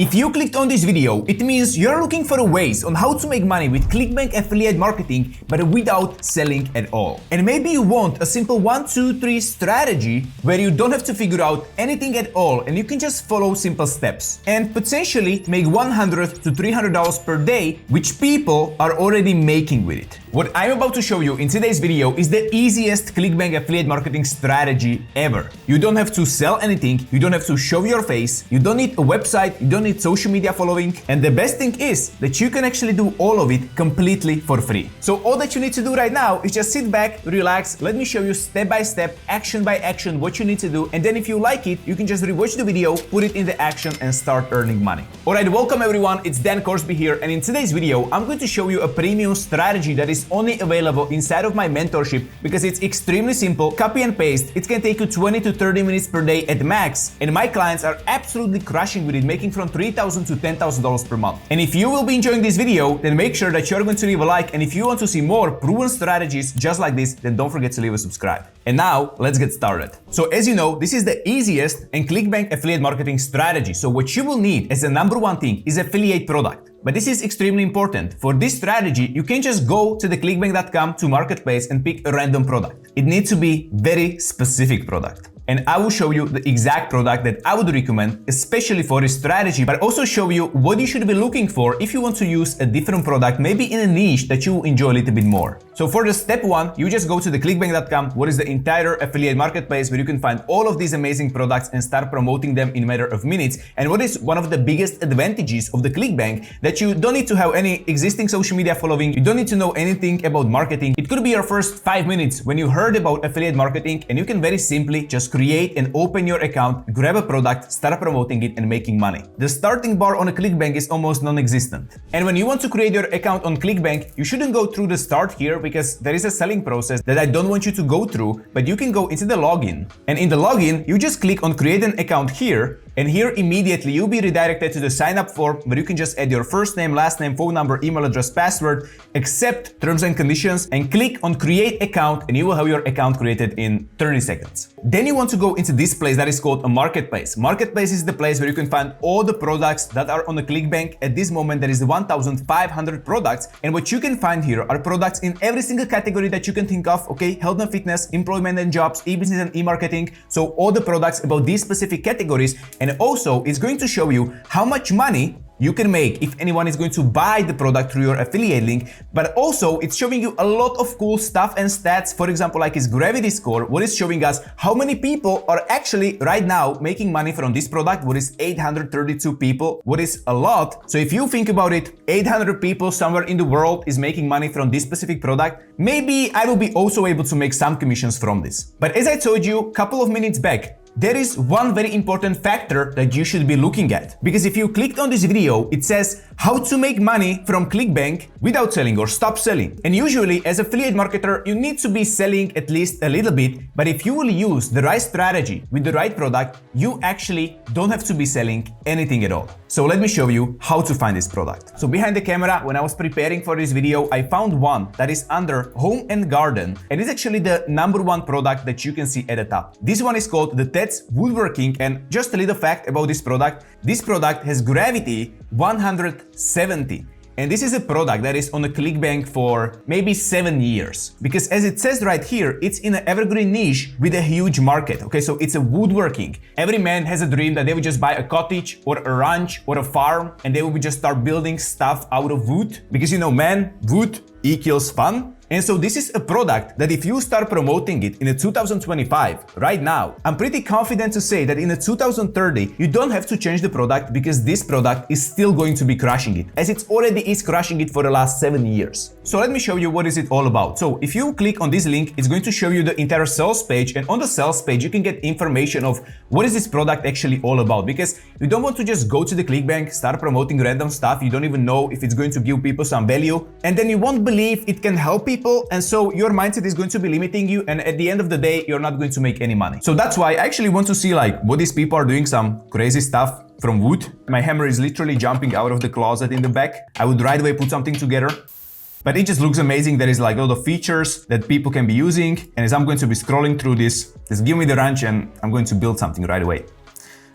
If you clicked on this video, it means you're looking for ways on how to make money with ClickBank affiliate marketing, but without selling at all. And maybe you want a simple 1, 2, 3 strategy where you don't have to figure out anything at all and you can just follow simple steps and potentially make $100 to $300 per day, which people are already making with it. What I'm about to show you in today's video is the easiest ClickBank affiliate marketing strategy ever. You don't have to sell anything, you don't have to show your face, you don't need a website, you don't need social media following, and the best thing is that you can actually do all of it completely for free. So all that you need to do right now is just sit back, relax, let me show you step by step, action by action what you need to do, and then if you like it, you can just rewatch the video, put it into action and start earning money. Alright, welcome everyone, it's Korsby here, and in today's video I'm going to show you a premium strategy that is only available inside of my mentorship because it's extremely simple, copy and paste, it can take you 20 to 30 minutes per day at max, and my clients are absolutely crushing with it, making from $3,000 to $10,000 per month. And if you will be enjoying this video, then make sure that you're going to leave a like, and if you want to see more proven strategies just like this, then don't forget to leave a subscribe. And now, let's get started. So as you know, this is the easiest and ClickBank affiliate marketing strategy. So what you will need as the number one thing is affiliate product. But this is extremely important. For this strategy, you can't just go to the clickbank.com to marketplace and pick a random product. It needs to be very specific product. And I will show you the exact product that I would recommend, especially for this strategy, but also show you what you should be looking for if you want to use a different product, maybe in a niche that you enjoy a little bit more. So for the step one, you just go to the clickbank.com, what is the entire affiliate marketplace where you can find all of these amazing products and start promoting them in a matter of minutes. And what is one of the biggest advantages of the ClickBank, that you don't need to have any existing social media following, you don't need to know anything about marketing. It could be your first 5 minutes when you heard about affiliate marketing, and you can very simply just create and open your account, grab a product, start promoting it and making money. The starting bar on a ClickBank is almost non-existent. And when you want to create your account on ClickBank, you shouldn't go through the start here because there is a selling process that I don't want you to go through, but you can go into the login. And in the login, you just click on create an account here, and here immediately you'll be redirected to the sign up form where you can just add your first name, last name, phone number, email address, password, accept terms and conditions, and click on create account, and you will have your account created in 30 seconds. Then you want to go into this place that is called a marketplace. Marketplace is the place where you can find all the products that are on the ClickBank. At this moment, there is 1,500 products, and what you can find here are products in every single category that you can think of, okay? Health and fitness, employment and jobs, e-business and e-marketing. So all the products about these specific categories, and also it's going to show you how much money you can make if anyone is going to buy the product through your affiliate link, but also it's showing you a lot of cool stuff and stats. For example, like its gravity score, what is showing us how many people are actually right now making money from this product, what is 832 people, what is a lot. So if you think about it, 800 people somewhere in the world is making money from this specific product. Maybe I will be also able to make some commissions from this. But as I told you a couple of minutes back, there is one very important factor that you should be looking at. Because if you clicked on this video, it says how to make money from ClickBank without selling or stop selling. And usually as affiliate marketer, you need to be selling at least a little bit. But if you will use the right strategy with the right product, you actually don't have to be selling anything at all. So let me show you how to find this product. So behind the camera, when I was preparing for this video, I found one that is under Home and Garden, and it's actually the number one product that you can see at the top. This one is called the Ted's Woodworking, and just a little fact about this product has gravity 170. And this is a product that is on the ClickBank for maybe 7 years. Because as it says right here, it's in an evergreen niche with a huge market. Okay, so it's a woodworking. Every man has a dream that they would just buy a cottage or a ranch or a farm, and they would just start building stuff out of wood. Because you know, man, wood equals fun. And so this is a product that if you start promoting it in 2025, right now, I'm pretty confident to say that in 2030, you don't have to change the product because this product is still going to be crushing it, as it already is crushing it for the last 7 years. So let me show you what is it all about. So if you click on this link, it's going to show you the entire sales page, and on the sales page, you can get information of what is this product actually all about, because you don't want to just go to the ClickBank, start promoting random stuff. You don't even know if it's going to give people some value, and then you won't believe it can help people. And so your mindset is going to be limiting you, and at the end of the day, you're not going to make any money. So that's why I actually want to see like what these people are doing, some crazy stuff from wood. My hammer is literally jumping out of the closet in the back. I would right away put something together. But it just looks amazing. There is like a lot of features that people can be using. And as I'm going to be scrolling through this, just give me the wrench and I'm going to build something right away.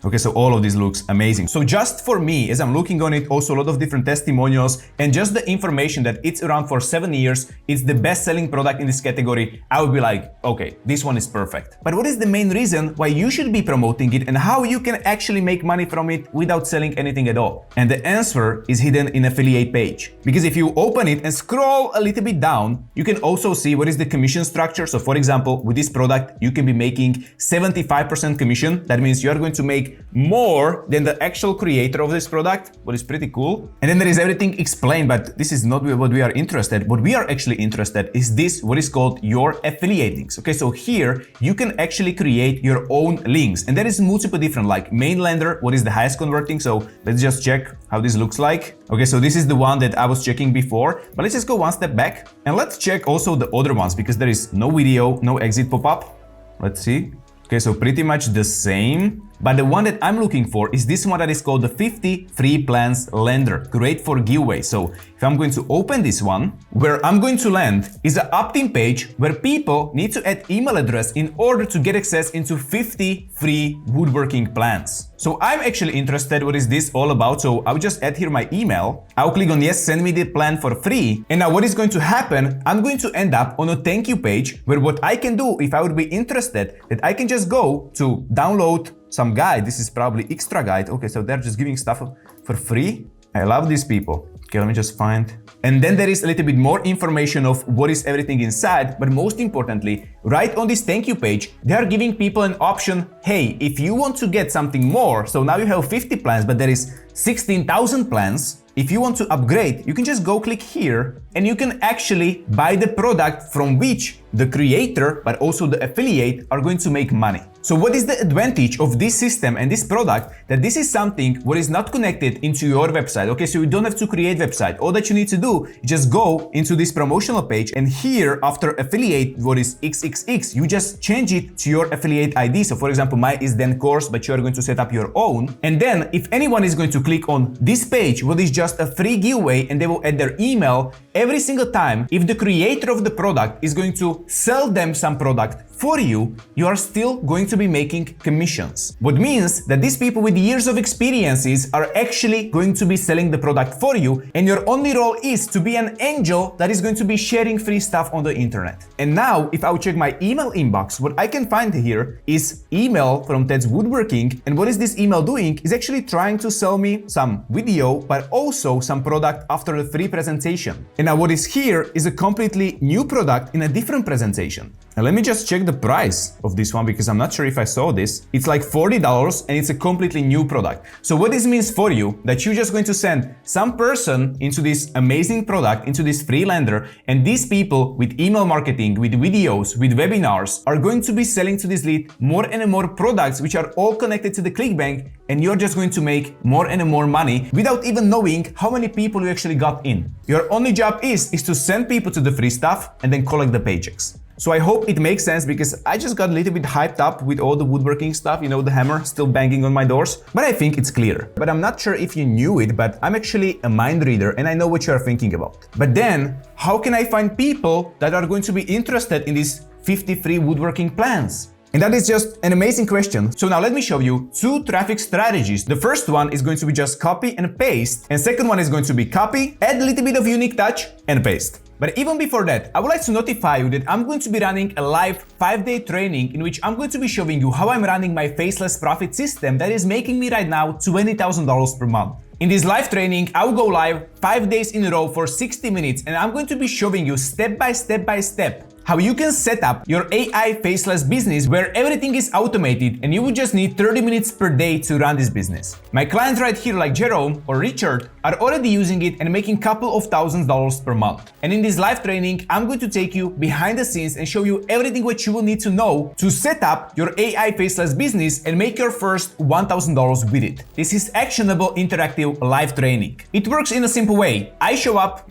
Okay, so all of this looks amazing. So just for me, as I'm looking on it, also a lot of different testimonials and just the information that it's around for 7 years, it's the best selling product in this category, I would be like, okay, this one is perfect. But what is the main reason why you should be promoting it and how you can actually make money from it without selling anything at all? And the answer is hidden in affiliate page. Because if you open it and scroll a little bit down, you can also see what is the commission structure. So for example, with this product, you can be making 75% commission. That means you are going to make more than the actual creator of this product, what is pretty cool. And then there is everything explained, but this is not what we are interested. What we are actually interested is this, what is called your affiliate links. Okay, so here you can actually create your own links. And there is multiple different, like main lender, what is the highest converting. So let's just check how this looks like. Okay, so this is the one that I was checking before, but let's just go one step back and let's check also the other ones because there is no video, no exit pop-up. Let's see. Okay, so pretty much the same. But the one that I'm looking for is this one that is called the 50 free plans lender. Great for giveaway. So if I'm going to open this one, where I'm going to land is an opt-in page where people need to add email address in order to get access into 50 free woodworking plans. So I'm actually interested what is this all about. So I'll just add here my email. I'll click on yes, send me the plan for free. And now what is going to happen, I'm going to end up on a thank you page where what I can do if I would be interested, that I can just go to download some guide. This is probably extra guide. Okay, so they're just giving stuff for free. I love these people. Okay, let me just find. And then there is a little bit more information of what is everything inside. But most importantly, right on this thank you page, they are giving people an option. Hey, if you want to get something more, so now you have 50 plans, but there is 16,000 plans. If you want to upgrade, you can just go click here and you can actually buy the product from which the creator, but also the affiliate are going to make money. So what is the advantage of this system and this product? That this is something what is not connected into your website. Okay, so you don't have to create website. All that you need to do is just go into this promotional page and here after affiliate, what is XXX, you just change it to your affiliate ID. So for example, mine is then Korsby, but you are going to set up your own. And then if anyone is going to click on this page, what is just a free giveaway and they will add their email every single time. If the creator of the product is going to sell them some product for you, you are still going to be making commissions. What means that these people with years of experiences are actually going to be selling the product for you and your only role is to be an angel that is going to be sharing free stuff on the internet. And now if I would check my email inbox, what I can find here is email from Ted's Woodworking. And what is this email doing is actually trying to sell me some video, but also some product after the free presentation. And now what is here is a completely new product in a different presentation. Now let me just check the price of this one because I'm not sure if I saw this. It's like $40 and it's a completely new product. So what this means for you, that you're just going to send some person into this amazing product, into this free lender, and these people with email marketing, with videos, with webinars are going to be selling to this lead more and more products which are all connected to the ClickBank, and you're just going to make more and more money without even knowing how many people you actually got in. Your only job is to send people to the free stuff and then collect the paychecks. So I hope it makes sense because I just got a little bit hyped up with all the woodworking stuff, you know, the hammer still banging on my doors, but I think it's clear. But I'm not sure if you knew it, but I'm actually a mind reader and I know what you are thinking about. But then how can I find people that are going to be interested in these 50 free woodworking plans? And that is just an amazing question. So now let me show you 2 traffic strategies. The first one is going to be just copy and paste. And second one is going to be copy, add a little bit of unique touch and paste. But even before that, I would like to notify you that I'm going to be running a live 5-day training in which I'm going to be showing you how I'm running my Faceless profit system that is making me right now $20,000 per month. In this live training, I will go live 5 days in a row for 60 minutes and I'm going to be showing you step by step how you can set up your AI faceless business where everything is automated and you would just need 30 minutes per day to run this business. My clients right here like Jerome or Richard are already using it and making couple of $1,000s per month. And in this live training, I'm going to take you behind the scenes and show you everything what you will need to know to set up your AI faceless business and make your first $1,000 with it. This is actionable interactive live training. It works in a simple way. I show up,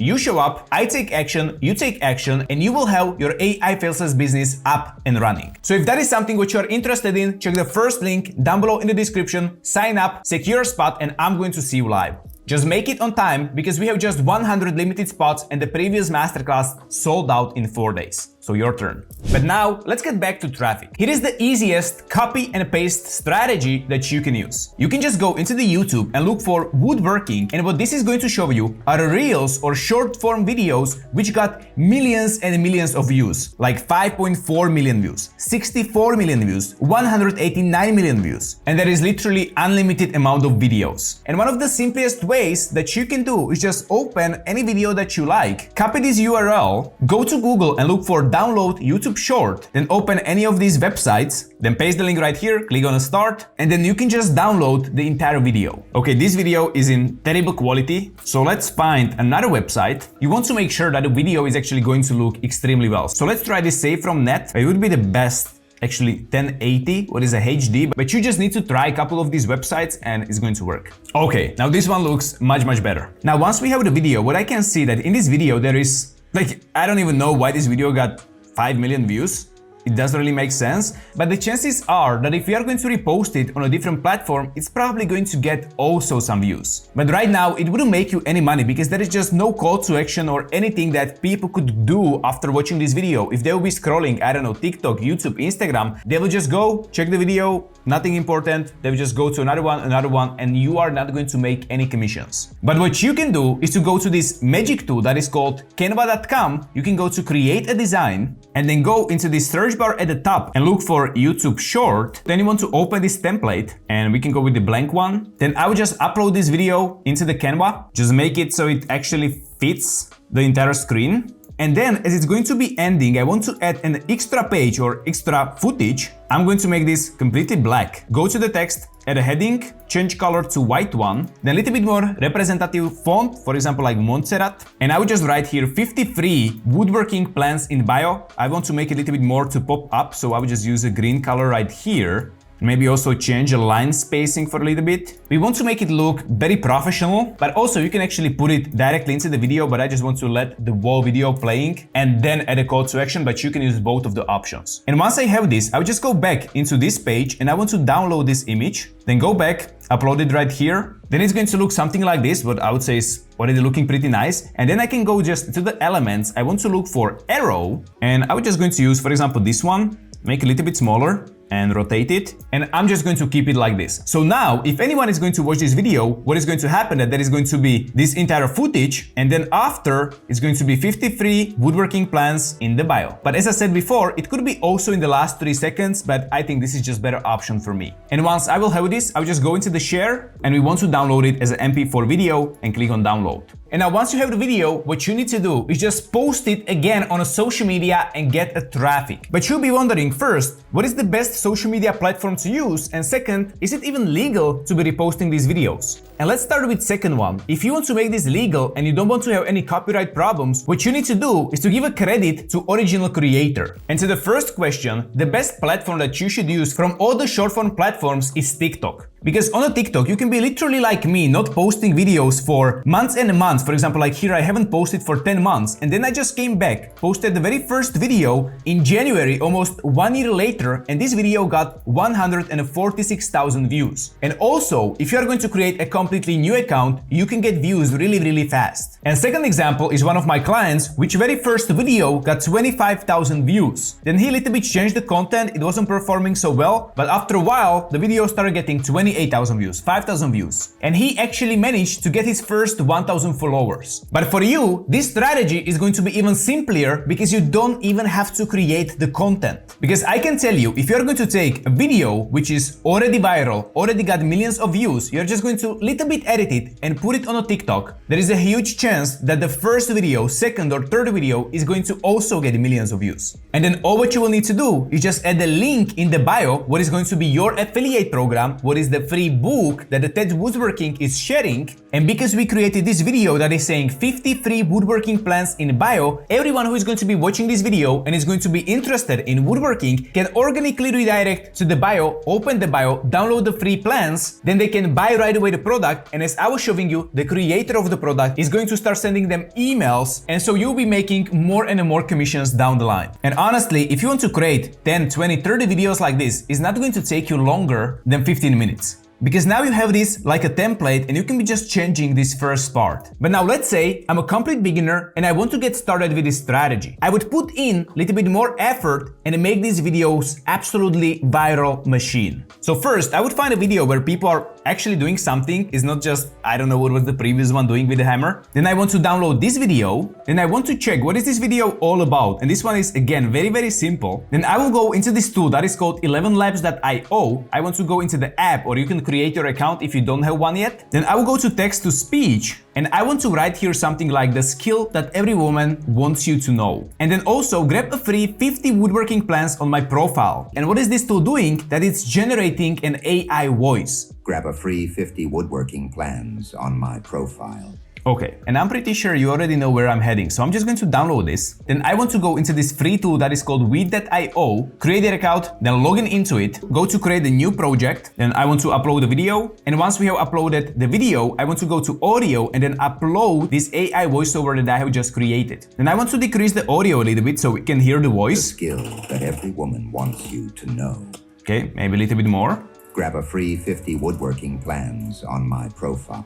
I take action, you take action, and you will have your AI faceless business up and running. So if that is something which you are interested in, check the first link down below in the description, sign up, secure a spot, and I'm going to see you live. Just make it on time because we have just 100 limited spots and the previous masterclass sold out in 4 days. So your turn. But now let's get back to traffic. Here is the easiest copy and paste strategy that you can use. You can just go into the YouTube and look for woodworking, and what this is going to show you are reels or short form videos which got millions and millions of views, like 5.4 million views, 64 million views, 189 million views. And there is literally unlimited amount of videos. And one of the simplest ways that you can do is just open any video that you like, copy this URL, go to Google and look for download YouTube short, then open any of these websites, then paste the link right here, click on start, and then you can just download the entire video. Okay, this video is in terrible quality, so let's find another website. You want to make sure that the video is actually going to look extremely well. So let's try this save from net. It would be the best, actually 1080, what is a HD, but you just need to try a couple of these websites and it's going to work. Okay, now this one looks much better. Now once we have the video, what I can see that in this video there is, like, I don't even know why this video got 5 million views. It doesn't really make sense, but the chances are that if we are going to repost it on a different platform, it's probably going to get also some views. But right now, it wouldn't make you any money because there is just no call to action or anything that people could do after watching this video. If they will be scrolling, I don't know, TikTok, YouTube, Instagram, they will just go, check the video, nothing important, they will just go to another one, and you are not going to make any commissions. But what you can do is to go to this magic tool that is called canva.com. You can go to create a design and then go into this search bar at the top and look for YouTube short. Then you want to open this template and we can go with the blank one. Then I will just upload this video into the Canva, just make it so it actually fits the entire screen. And then as it's going to be ending, I want to add an extra page or extra footage. I'm going to make this completely black. Go to the text, add a heading, change color to white one, then a little bit more representative font, for example like Montserrat. And I would just write here 53 woodworking plans in bio. I want to make it a little bit more to pop up, so I would just use a green color right here. Maybe also change the line spacing for a little bit. We want to make it look very professional, but also you can actually put it directly into the video, but I just want to let the whole video playing and then add a call to action, but you can use both of the options. And once I have this, I will just go back into this page and I want to download this image, then go back, upload it right here. Then it's going to look something like this, but I would say is already looking pretty nice. And then I can go just to the elements. I want to look for arrow, and I was just going to use, for example, this one, make it a little bit smaller and rotate it, and I'm just going to keep it like this. So now if anyone is going to watch this video, what is going to happen that there is going to be this entire footage, and then after it's going to be 53 woodworking plans in the bio. But as I said before, it could be also in the last 3 seconds, but I think this is just better option for me. And once I will have this, I will just go into the share, and we want to download it as an MP4 video and click on download. And now once you have the video, what you need to do is just post it again on a social media and get a traffic. But you'll be wondering, first, what is the best social media platform to use? And second, is it even legal to be reposting these videos? And let's start with second one. If you want to make this legal and you don't want to have any copyright problems, what you need to do is to give a credit to original creator. And to the first question, the best platform that you should use from all the short form platforms is TikTok. Because on a TikTok, you can be literally like me, not posting videos for months and months. For example, like here, I haven't posted for 10 months. And then I just came back, posted the very first video in January, almost 1 year later. And this video got 146,000 views. And also, if you are going to create a completely new account, you can get views really fast. And second example is one of my clients, which very first video got 25,000 views. Then he a little bit changed the content. It wasn't performing so well. But after a while, the video started getting 28,000 views, 5,000 views. And he actually managed to get his first 1,000 followers. But for you, this strategy is going to be even simpler because you don't even have to create the content. Because I can tell you, if you're going to take a video which is already viral, already got millions of views, you're just going to little bit edit it and put it on a TikTok, there is a huge chance that the first video, second or third video is going to also get millions of views. And then all what you will need to do is just add the link in the bio, what is going to be your affiliate program, what is the free book that the TED Woodworking is sharing. And because we created this video that is saying 53 woodworking plans in bio, everyone who is going to be watching this video and is going to be interested in woodworking can organically redirect to the bio, open the bio, download the free plans, then they can buy right away the product. And as I was showing you, the creator of the product is going to start sending them emails, and so you'll be making more and more commissions down the line. And honestly, if you want to create 10, 20, 30 videos like this, it's not going to take you longer than 15 minutes. because now you have this like a template and you can be just changing this first part. But now let's say I'm a complete beginner and I want to get started with this strategy. I would put in a little bit more effort and make these videos absolutely viral machine. So first I would find a video where people are actually doing something. It's not just, I don't know what was the previous one doing with the hammer. Then I want to download this video. Then I want to check what is this video all about. And this one is again very, very simple. Then I will go into this tool that is called 11labs.io. I want to go into the app, or you can create your account if you don't have one yet. Then I will go to text to speech. And I want to write here something like the skill that every woman wants you to know. And then also grab a free 50 woodworking plans on my profile. And what is this tool doing? That it's generating an AI voice. Grab a free 50 woodworking plans on my profile. Okay, and I'm pretty sure you already know where I'm heading, so I'm just going to download this. Then I want to go into this free tool that is called weed.io, create an account, then log in into it, go to create a new project, then I want to upload a video, and once we have uploaded the video, I want to go to audio and then upload this AI voiceover that I have just created. Then I want to decrease the audio a little bit so we can hear the voice. The skill that every woman wants you to know. Okay, maybe a little bit more. Grab a free 50 woodworking plans on my profile.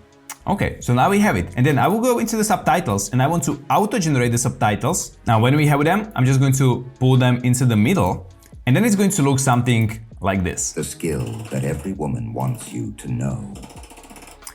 Okay, so now we have it. And then I will go into the subtitles and I want to auto-generate the subtitles. Now, when we have them, I'm just going to pull them into the middle. And then it's going to look something like this. The skill that every woman wants you to know.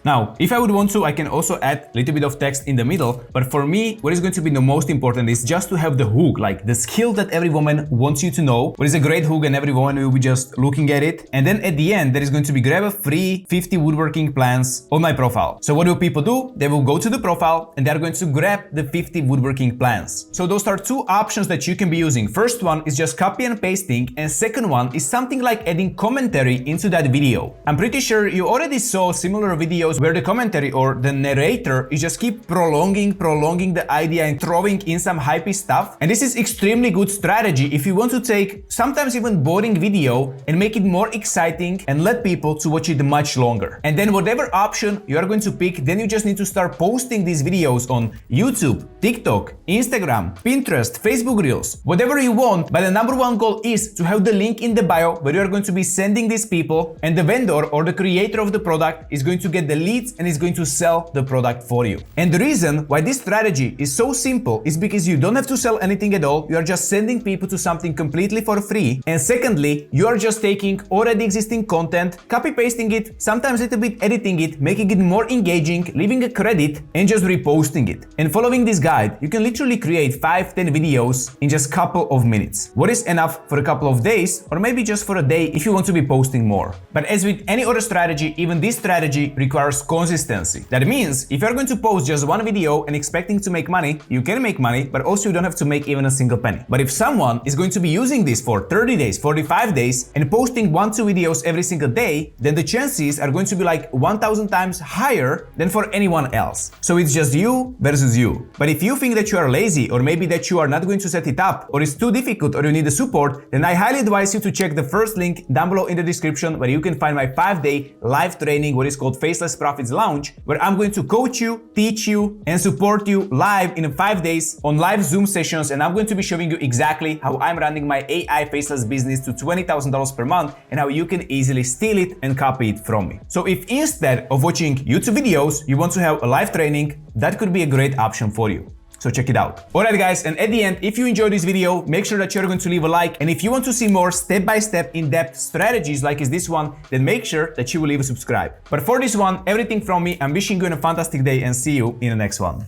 Now, if I would want to, I can also add a little bit of text in the middle, but for me, what is going to be the most important is just to have the hook, like the skill that every woman wants you to know. What is a great hook and every woman will be just looking at it. And then at the end, there is going to be grab a free 50 woodworking plans on my profile. So what do people do? They will go to the profile and they're going to grab the 50 woodworking plans. So those are two options that you can be using. First one is just copy and pasting, and second one is something like adding commentary into that video. I'm pretty sure you already saw similar videos where the commentary or the narrator is just keep prolonging the idea and throwing in some hypey stuff. And this is extremely good strategy if you want to take sometimes even boring video and make it more exciting and let people to watch it much longer. And then whatever option you are going to pick, then you just need to start posting these videos on YouTube, TikTok, Instagram, Pinterest, Facebook Reels, whatever you want. But the number one goal is to have the link in the bio where you are going to be sending these people, and the vendor or the creator of the product is going to get the leads and is going to sell the product for you. And the reason why this strategy is so simple is because you don't have to sell anything at all. You are just sending people to something completely for free. And secondly, you are just taking already existing content, copy pasting it, sometimes a little bit editing it, making it more engaging, leaving a credit and just reposting it. And following this guide, you can literally create 5-10 videos in just a couple of minutes. What is enough for a couple of days, or maybe just for a day if you want to be posting more. But as with any other strategy, even this strategy requires consistency. That means if you're going to post just one video and expecting to make money, you can make money, but also you don't have to make even a single penny. But if someone is going to be using this for 30 days, 45 days and posting 1-2 videos every single day, then the chances are going to be like 1,000 times higher than for anyone else. So it's just you versus you. But if you think that you are lazy, or maybe that you are not going to set it up, or it's too difficult, or you need the support, then I highly advise you to check the first link down below in the description, where you can find my 5-day live training, what is called Faceless Profits Launch, where I'm going to coach you, teach you, and support you live in 5 days on live Zoom sessions. And I'm going to be showing you exactly how I'm running my AI faceless business to $20,000 per month and how you can easily steal it and copy it from me. So if instead of watching YouTube videos, you want to have a live training, that could be a great option for you. So check it out. Alright guys, and at the end, if you enjoyed this video, make sure that you're going to leave a like. And if you want to see more step-by-step in-depth strategies like is this one, then make sure that you will leave a subscribe. But for this one, everything from me, I'm wishing you a fantastic day and see you in the next one.